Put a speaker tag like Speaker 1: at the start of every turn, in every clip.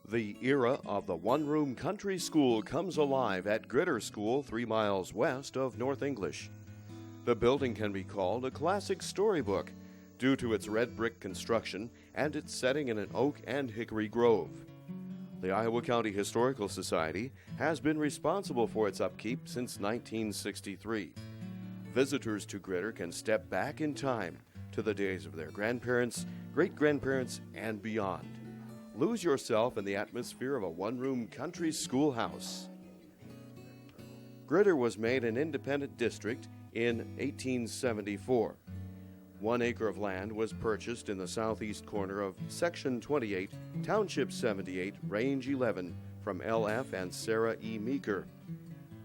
Speaker 1: The era of the one-room country school comes alive at Gritter School 3 miles west of North English. The building can be called a classic storybook due to its red brick construction and its setting in an oak and hickory grove. The Iowa County Historical Society has been responsible for its upkeep since 1963. Visitors to Gritter can step back in time to the days of their grandparents, great-grandparents, and beyond. Lose yourself in the atmosphere of a one-room country schoolhouse. Gritter was made an independent district in 1874. 1 acre of land was purchased in the southeast corner of Section 28, Township 78, Range 11 from L.F. and Sarah E. Meeker.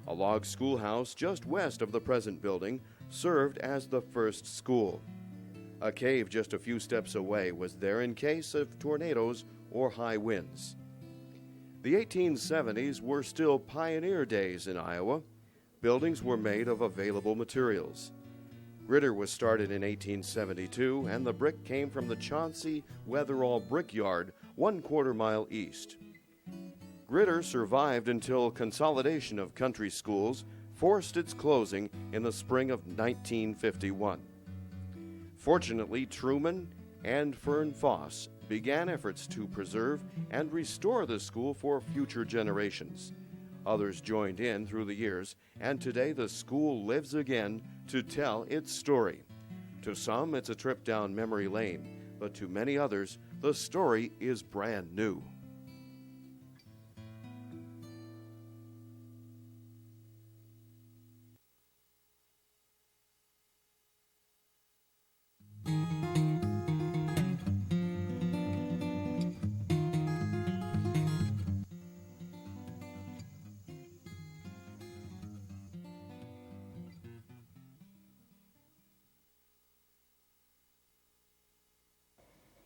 Speaker 1: A log schoolhouse just west of the present building served as the first school. A cave just a few steps away was there in case of tornadoes or high winds. The 1870s were still pioneer days in Iowa. Buildings were made of available materials. Gritter was started in 1872, and the brick came from the Chauncey Weatherall Brickyard, 1/4 mile east. Gritter survived until consolidation of country schools forced its closing in the spring of 1951. Fortunately, Truman and Fern Foss began efforts to preserve and restore the school for future generations. Others joined in through the years, and today the school lives again to tell its story. To some, it's a trip down memory lane, but to many others, the story is brand new.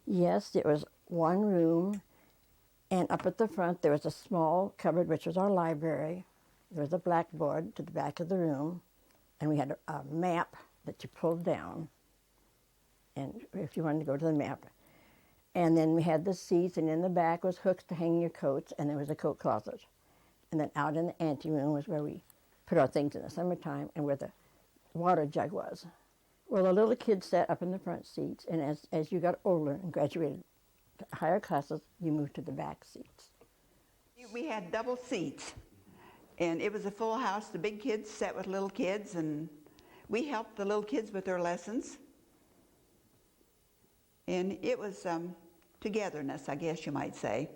Speaker 2: Yes, it was one room, and up at the front there was a small cupboard, which was our library. There was a blackboard to the back of the room, and we had a map that you pulled down, and if you wanted to go to the map. And then we had the seats, and in the back was hooks to hang your coats, and there was a coat closet. And then out in the anteroom was where we put our things in the summertime, and where the water jug was. Well, the little kids sat up in the front seats, and as you got older and graduated to higher classes, you moved to the back seats.
Speaker 3: We had double seats, and it was a full house. The big kids sat with little kids, and we helped the little kids with their lessons. And it was togetherness, I guess you might say.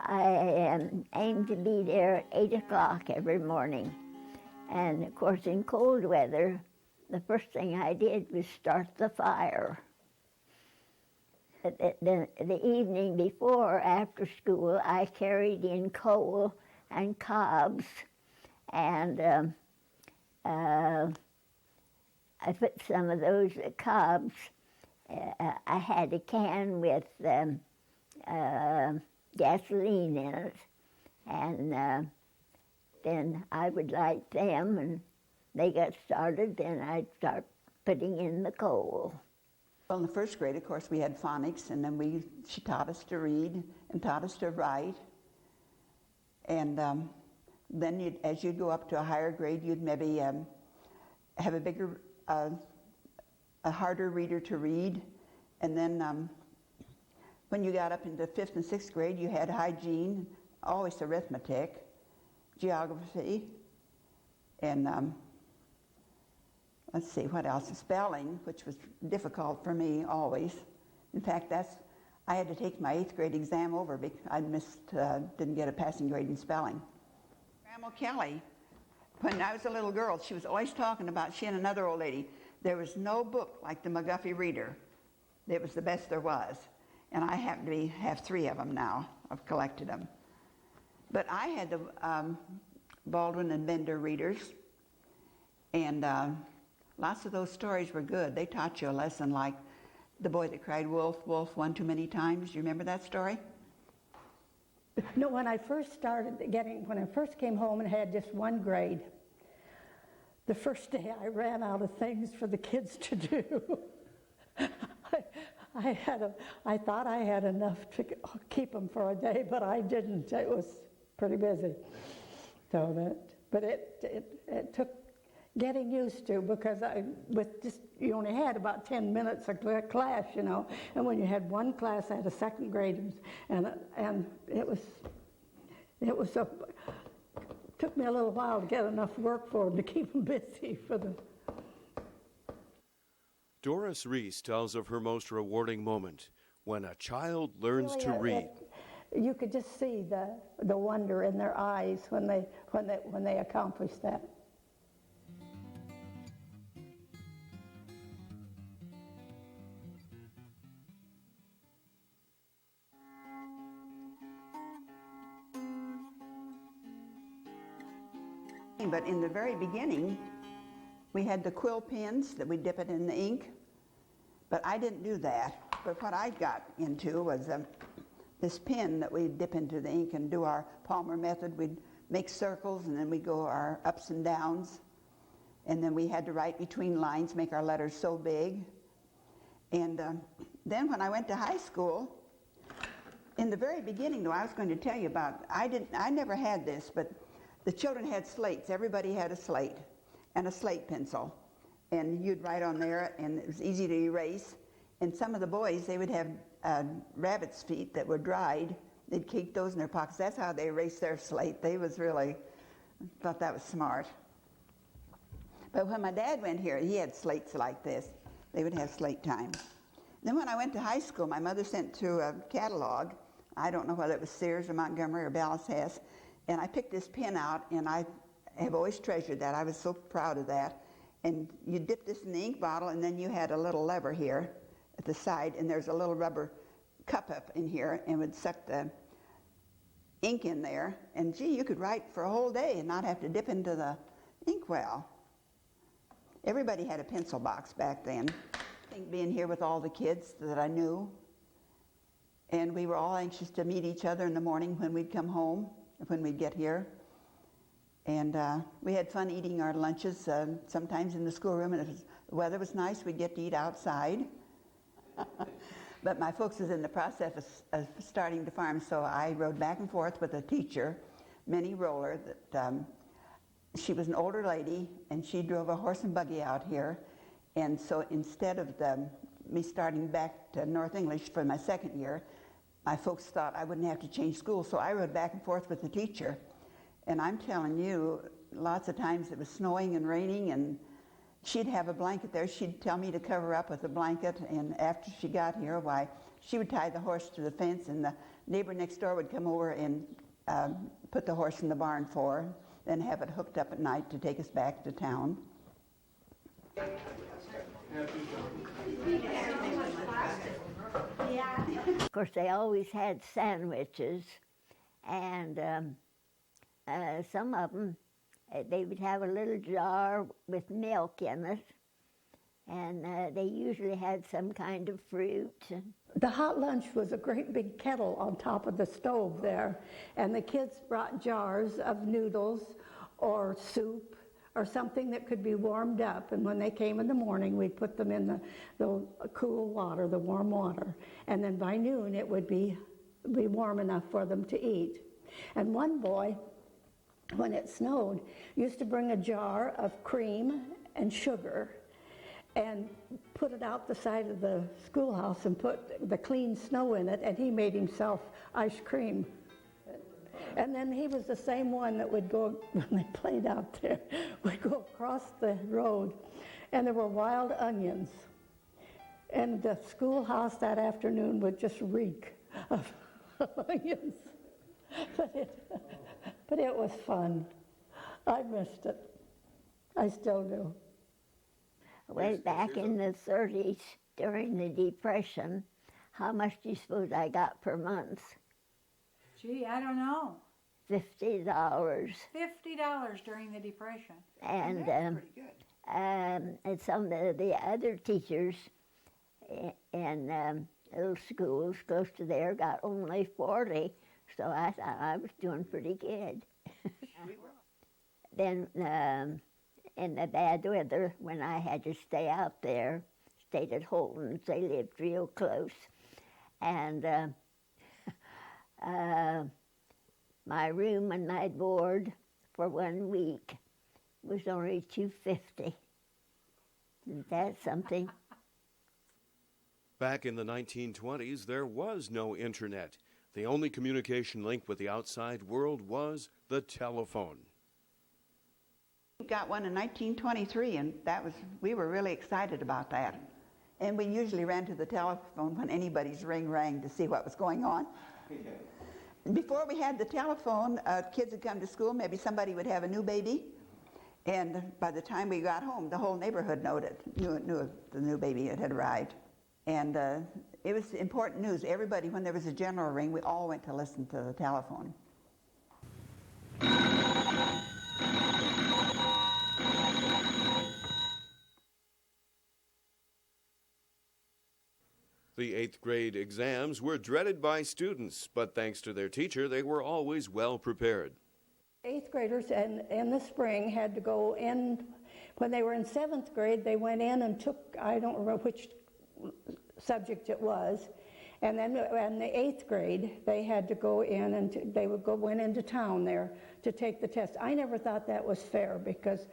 Speaker 4: I aim to be there at 8 o'clock every morning. And of course, in cold weather, the first thing I did was start the fire. The evening before, after school, I carried in coal and cobs, and I put some of those cobs. I had a can with gasoline in it, and then I would light them, and they got started, then I'd start putting in the coal.
Speaker 3: Well, in the first grade, of course, we had phonics, and then she taught us to read and taught us to write. And then as you'd go up to a higher grade, you'd maybe have a bigger, a harder reader to read. And then when you got up into 5th and 6th grade, you had hygiene, always arithmetic, geography, and let's see, what else? Spelling, which was difficult for me always. In fact, I had to take my 8th grade exam over because I didn't get a passing grade in spelling. Grandma Kelly, when I was a little girl, she was always talking about, she and another old lady, there was no book like the McGuffey Reader. It was the best there was. And I happen to have 3 of them now. I've collected them. But I had the Baldwin and Bender readers, and lots of those stories were good. They taught you a lesson like The Boy That Cried Wolf, Wolf, One Too Many Times. Do you remember that story?
Speaker 5: No, when I first came home and had just 1 grade, The first day I ran out of things for the kids to do. I thought I had enough to keep them for a day, but I didn't. It was pretty busy. But it took getting used to, because you only had about 10 minutes of class, you know, and when you had one class, I had a second graders, and it took me a little while to get enough work for them to keep them busy for the.
Speaker 1: Doris Reese tells of her most rewarding moment when a child learns to read.
Speaker 5: You could just see the wonder in their eyes when they accomplished that.
Speaker 3: But in the very beginning, we had the quill pens that we dip it in the ink, but I didn't do that. But what I got into was this pen that we dip into the ink and do our Palmer method. We'd make circles, and then we'd go our ups and downs, and then we had to write between lines, make our letters so big. And then when I went to high school, in the very beginning, though, I was going to tell you about, I never had this, but the children had slates. Everybody had a slate and a slate pencil. And you'd write on there, and it was easy to erase. And some of the boys, they would have rabbit's feet that were dried. They'd keep those in their pockets. That's how they erased their slate. They thought that was smart. But when my dad went here, he had slates like this. They would have slate time. Then when I went to high school, my mother sent through a catalog. I don't know whether it was Sears or Montgomery or Ballas Hess. And I picked this pen out, and I have always treasured that. I was so proud of that. And you dip this in the ink bottle, and then you had a little lever here at the side, and there's a little rubber cup up in here, and would suck the ink in there. And gee, you could write for a whole day and not have to dip into the inkwell. Everybody had a pencil box back then. I think being here with all the kids that I knew, and we were all anxious to meet each other in the morning when we'd come home, when we'd get here. And we had fun eating our lunches, sometimes in the schoolroom, and if the weather was nice, we'd get to eat outside. But my folks was in the process of starting to farm, so I rode back and forth with a teacher, Minnie Roller, that she was an older lady, and she drove a horse and buggy out here. And so instead of me starting back to North English for my second year, my folks thought I wouldn't have to change school, so I rode back and forth with the teacher. And I'm telling you, lots of times it was snowing and raining, and she'd have a blanket there. She'd tell me to cover up with a blanket, and after she got here, why, she would tie the horse to the fence, and the neighbor next door would come over and put the horse in the barn for her, then have it hooked up at night to take us back to town.
Speaker 4: Of course, they always had sandwiches, and some of them, they would have a little jar with milk in it, and they usually had some kind of fruit.
Speaker 5: The hot lunch was a great big kettle on top of the stove there, and the kids brought jars of noodles or soup or something that could be warmed up, and when they came in the morning, we'd put them in the cool water, the warm water, and then by noon it would be warm enough for them to eat. And one boy, when it snowed, used to bring a jar of cream and sugar and put it out the side of the schoolhouse and put the clean snow in it, and he made himself ice cream. And then he was the same one that would go, when they played out there, would go across the road, and there were wild onions. And the schoolhouse that afternoon would just reek of onions. But it was fun. I missed it. I still do.
Speaker 4: Way back in the 30s, during the Depression, how much do you suppose I got per month?
Speaker 6: Gee, I don't know.
Speaker 4: $50.
Speaker 6: $50 during the Depression.
Speaker 4: And
Speaker 3: That's pretty good.
Speaker 4: and some of the other teachers in little schools close to there got only 40, so I thought I was doing pretty good. Then in the bad weather when I had to stay out there, stayed at Holton's. They lived real close. And my room and my board for 1 week was only $250. Isn't that something?
Speaker 1: Back in the 1920s, there was no internet. The only communication link with the outside world was the telephone.
Speaker 3: We got one in 1923, and we were really excited about that. And we usually ran to the telephone when anybody's ring rang to see what was going on. Before we had the telephone, kids would come to school, maybe somebody would have a new baby, and by the time we got home, the whole neighborhood knew the new baby had arrived. And it was important news. Everybody, when there was a general ring, we all went to listen to the telephone.
Speaker 1: The 8th grade exams were dreaded by students, but thanks to their teacher, they were always well prepared.
Speaker 5: 8th graders in the spring had to go in. When they were in 7th grade, they went in and took, I don't remember which subject it was, and then in the 8th grade, they had to go in and went into town there to take the test. I never thought that was fair because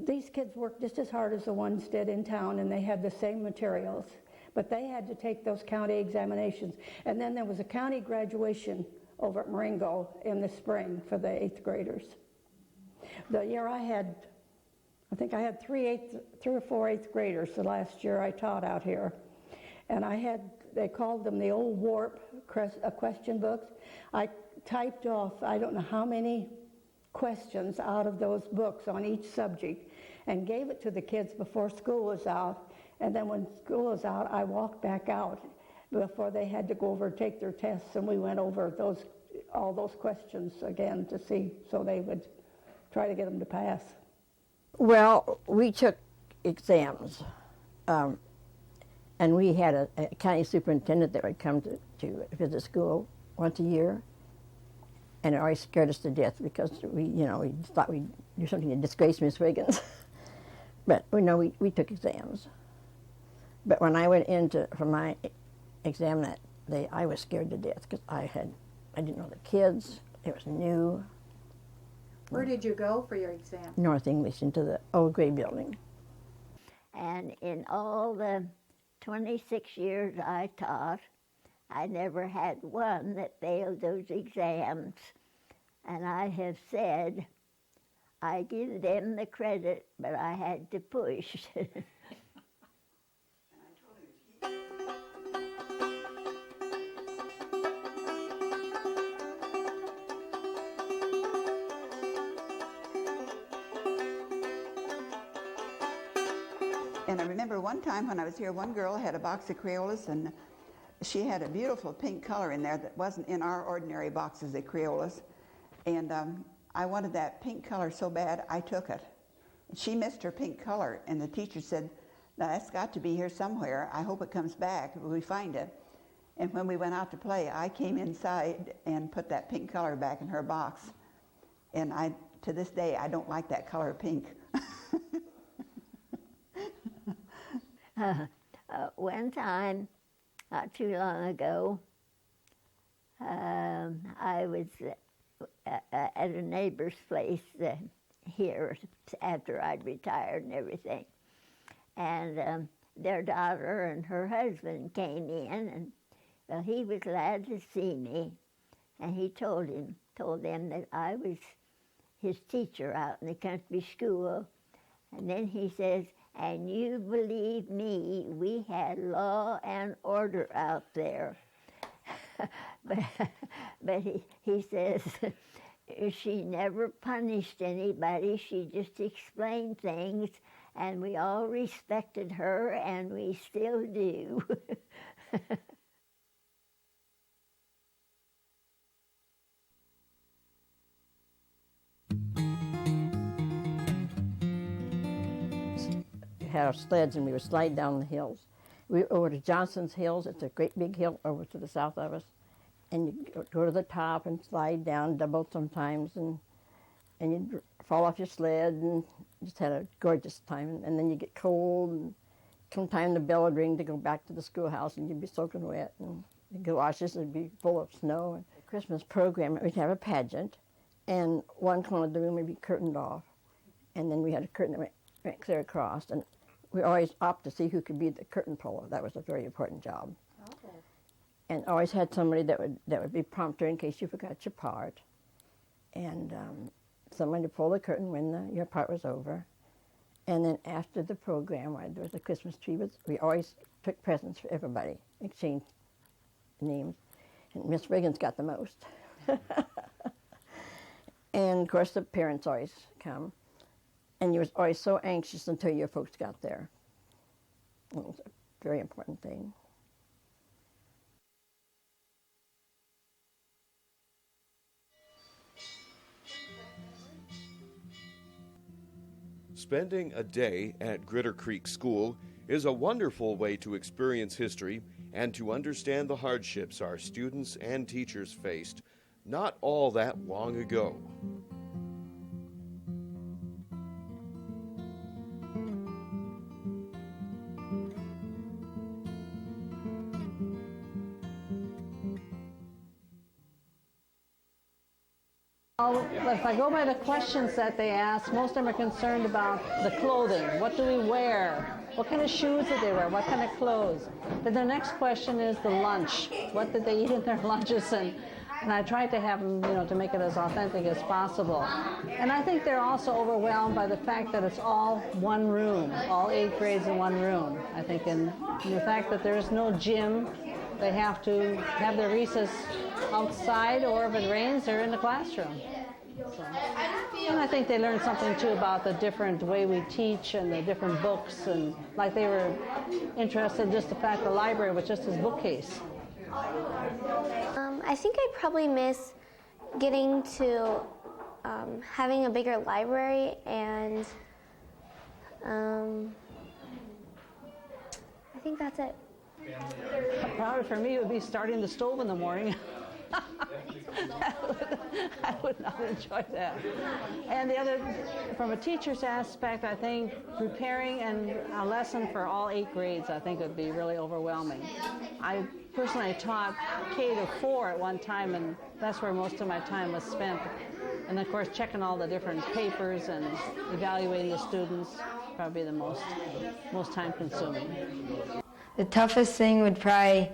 Speaker 5: these kids worked just as hard as the ones did in town, and they had the same materials, but they had to take those county examinations. And then there was a county graduation over at Marengo in the spring for the 8th graders. The year I think I had 3 or 4 8th graders the last year I taught out here. And they called them the old warp question books. I typed off, I don't know how many questions out of those books on each subject and gave it to the kids before school was out. And then when school was out, I walked back out before they had to go over and take their tests, and we went over all those questions again to see, so they would try to get them to pass.
Speaker 2: Well, we took exams, and we had a county superintendent that would come to visit school once a year, and it always scared us to death because we thought we'd do something to disgrace Miss Wiggins. But we took exams. But when I went for my exam that day, I was scared to death because I didn't know the kids. It was new.
Speaker 6: Where did you go for your exam?
Speaker 2: North English, into the old gray building.
Speaker 4: And in all the 26 years I taught, I never had one that failed those exams. And I have said, I give them the credit, but I had to push.
Speaker 3: And I remember one time when I was here, one girl had a box of Crayolas, and she had a beautiful pink color in there that wasn't in our ordinary boxes of Crayolas. And I wanted that pink color so bad, I took it. She missed her pink color, and the teacher said, "Now that's got to be here somewhere. I hope it comes back when we find it." And when we went out to play, I came inside and put that pink color back in her box. And to this day, I don't like that color pink.
Speaker 4: One time, not too long ago, I was at a neighbor's place here after I'd retired and everything. And their daughter and her husband came in, and he was glad to see me. And he told them that I was his teacher out in the country school. And then he says, "And you believe me, we had law and order out there." but he says, she never punished anybody. She just explained things, and we all respected her, and we still do.
Speaker 2: We had our sleds, and we would slide down the hills. We were over to Johnson's Hills. It's a great big hill over to the south of us. And you go to the top and slide down, double sometimes, and and you'd fall off your sled and just had a gorgeous time. And then you get cold, and come time the bell would ring to go back to the schoolhouse, and you'd be soaking wet, and the galoshes would be full of snow. And the Christmas program, we'd have a pageant, and one corner of the room would be curtained off, and then we had a curtain that went clear across, and we always opted to see who could be the curtain puller. That was a very important job.
Speaker 6: Okay.
Speaker 2: And always had somebody that would be prompter in case you forgot your part, and someone to pull the curtain when your part was over. And then after the program, while there was a Christmas tree, we always took presents for everybody, exchanged names, and Miss Reagan's got the most. And of course the parents always come, and you was always so anxious until your folks got there. It was a very important thing.
Speaker 1: Spending a day at Gritter Creek School is a wonderful way to experience history and to understand the hardships our students and teachers faced not all that long ago.
Speaker 7: If I go by the questions that they ask, most of them are concerned about the clothing. What do we wear? What kind of shoes did they wear? What kind of clothes? Then the next question is the lunch. What did they eat in their lunches? And I tried to have them, to make it as authentic as possible. And I think they're also overwhelmed by the fact that it's all one room, all 8 grades in one room. I think, and the fact that there is no gym, they have to have their recess outside, or if it rains, they're in the classroom. So, and I think they learned something too about the different way we teach and the different books, and like they were interested in just the fact the library was just his bookcase.
Speaker 8: I think I probably miss getting to having a bigger library, and I think that's it.
Speaker 7: Probably for me it would be starting the stove in the morning. I would not enjoy that. And the other, from a teacher's aspect, I think preparing a lesson for all 8 grades, I think would be really overwhelming. I personally taught K to 4 at one time, and that's where most of my time was spent. And of course, checking all the different papers and evaluating the students, probably the most time consuming.
Speaker 9: The toughest thing would probably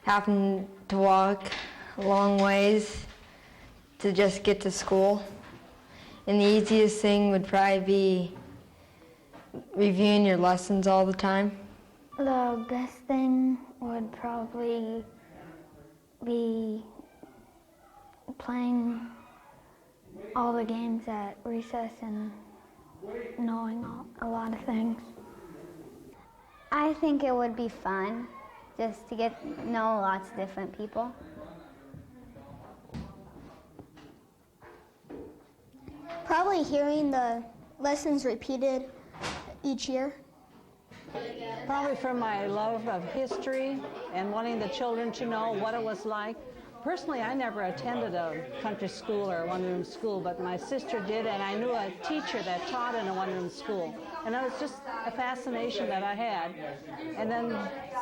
Speaker 9: happen to walk a long ways to just get to school. And the easiest thing would probably be reviewing your lessons all the time.
Speaker 8: The best thing would probably be playing all the games at recess and knowing a lot of things. I think it would be fun just to get to know lots of different people. Probably hearing the lessons repeated each year.
Speaker 7: Probably from my love of history and wanting the children to know what it was like. Personally, I never attended a country school or a one-room school, but my sister did, and I knew a teacher that taught in a one-room school. And that was just a fascination that I had. And then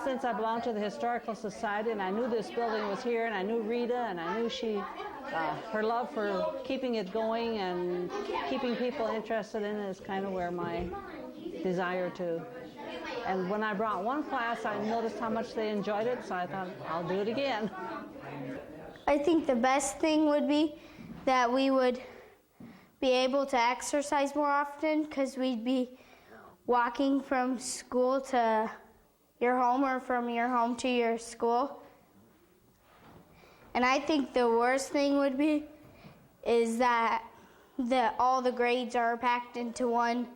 Speaker 7: since I belonged to the Historical Society, and I knew this building was here, and I knew Rita, and I knew her love for keeping it going and keeping people interested in it is kind of where my desire to. And when I brought one class, I noticed how much they enjoyed it, so I thought, I'll do it again.
Speaker 8: I think the best thing would be that we would be able to exercise more often, because we'd be walking from school to your home or from your home to your school. And I think the worst thing would be is that all the grades are packed into one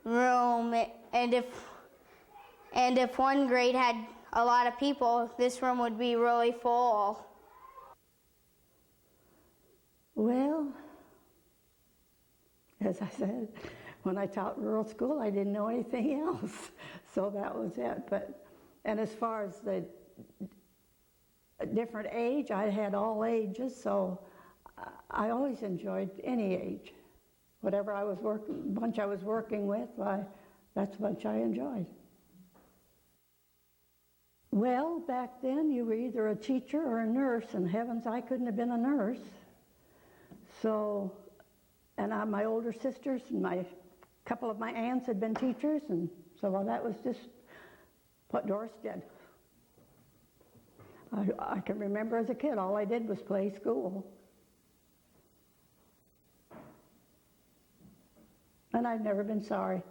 Speaker 8: room, and if one grade had a lot of people, this room would be really full.
Speaker 5: Well, as I said, when I taught rural school, I didn't know anything else. So that was it. And as far as the different age, I had all ages, so I always enjoyed any age. whatever bunch I was working with, why, that's a bunch I enjoyed. Well, back then you were either a teacher or a nurse, and heavens, I couldn't have been a nurse. So, and my older sisters and a couple of my aunts had been teachers, and so well, that was just what Doris did. I can remember as a kid, all I did was play school. And I've never been sorry.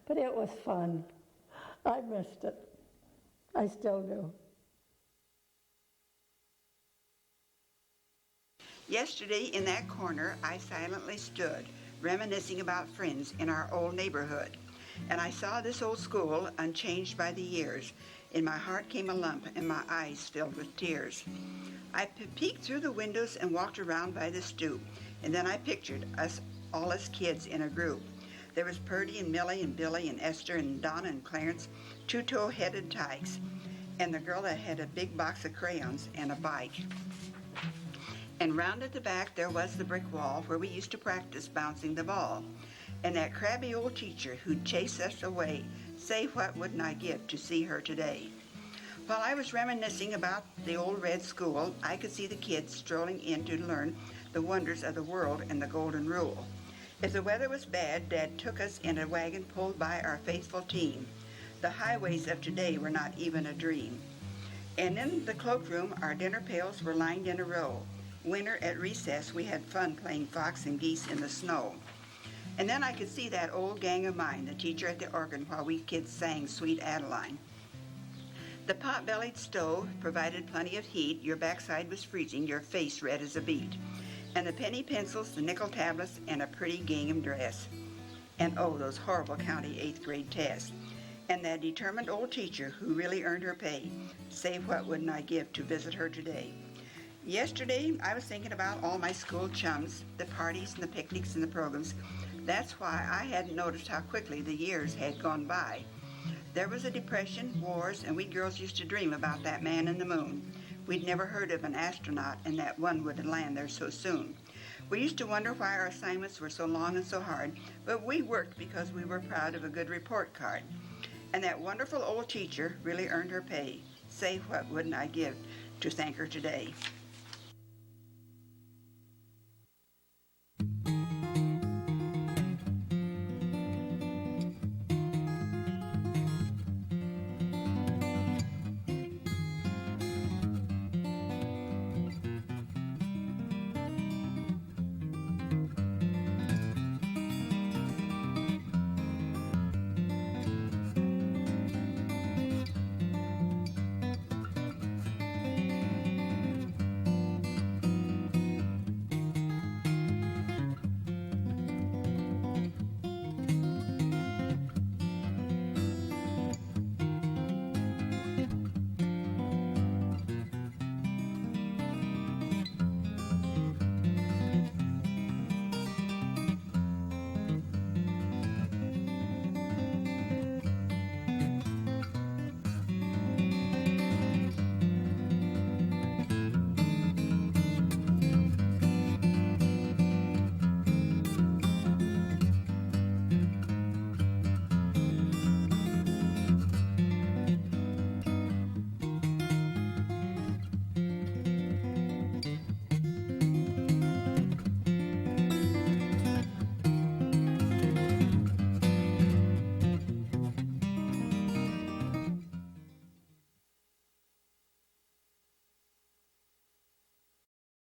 Speaker 5: But it was fun. I missed it. I still do.
Speaker 3: Yesterday, in that corner, I silently stood, reminiscing about friends in our old neighborhood. And I saw this old school unchanged by the years. In my heart came a lump, and my eyes filled with tears. I peeked through the windows and walked around by the stoop, and then I pictured us all as kids in a group. There was Purdy and Millie and Billy and Esther and Donna and Clarence, two tow-headed tykes, and the girl that had a big box of crayons and a bike. And round at the back there was the brick wall where we used to practice bouncing the ball. And that crabby old teacher who'd chase us away, say what wouldn't I give to see her today. While I was reminiscing about the old red school, I could see the kids strolling in to learn the wonders of the world and the golden rule. If the weather was bad, Dad took us in a wagon pulled by our faithful team. The highways of today were not even a dream. And in the cloakroom, our dinner pails were lined in a row. Winter at recess, we had fun playing fox and geese in the snow. And then I could see that old gang of mine, the teacher at the organ, while we kids sang Sweet Adeline. The pot-bellied stove provided plenty of heat. Your backside was freezing, your face red as a beet. And the penny pencils, the nickel tablets, and a pretty gingham dress. And oh, those horrible county 8th grade tests. And that determined old teacher who really earned her pay. Say what wouldn't I give to visit her today. Yesterday, I was thinking about all my school chums, the parties and the picnics and the programs. That's why I hadn't noticed how quickly the years had gone by. There was a depression, wars, and we girls used to dream about that man in the moon. We'd never heard of an astronaut and that one would land there so soon. We used to wonder why our assignments were so long and so hard, but we worked because we were proud of a good report card. And that wonderful old teacher really earned her pay. Say what wouldn't I give to thank her today.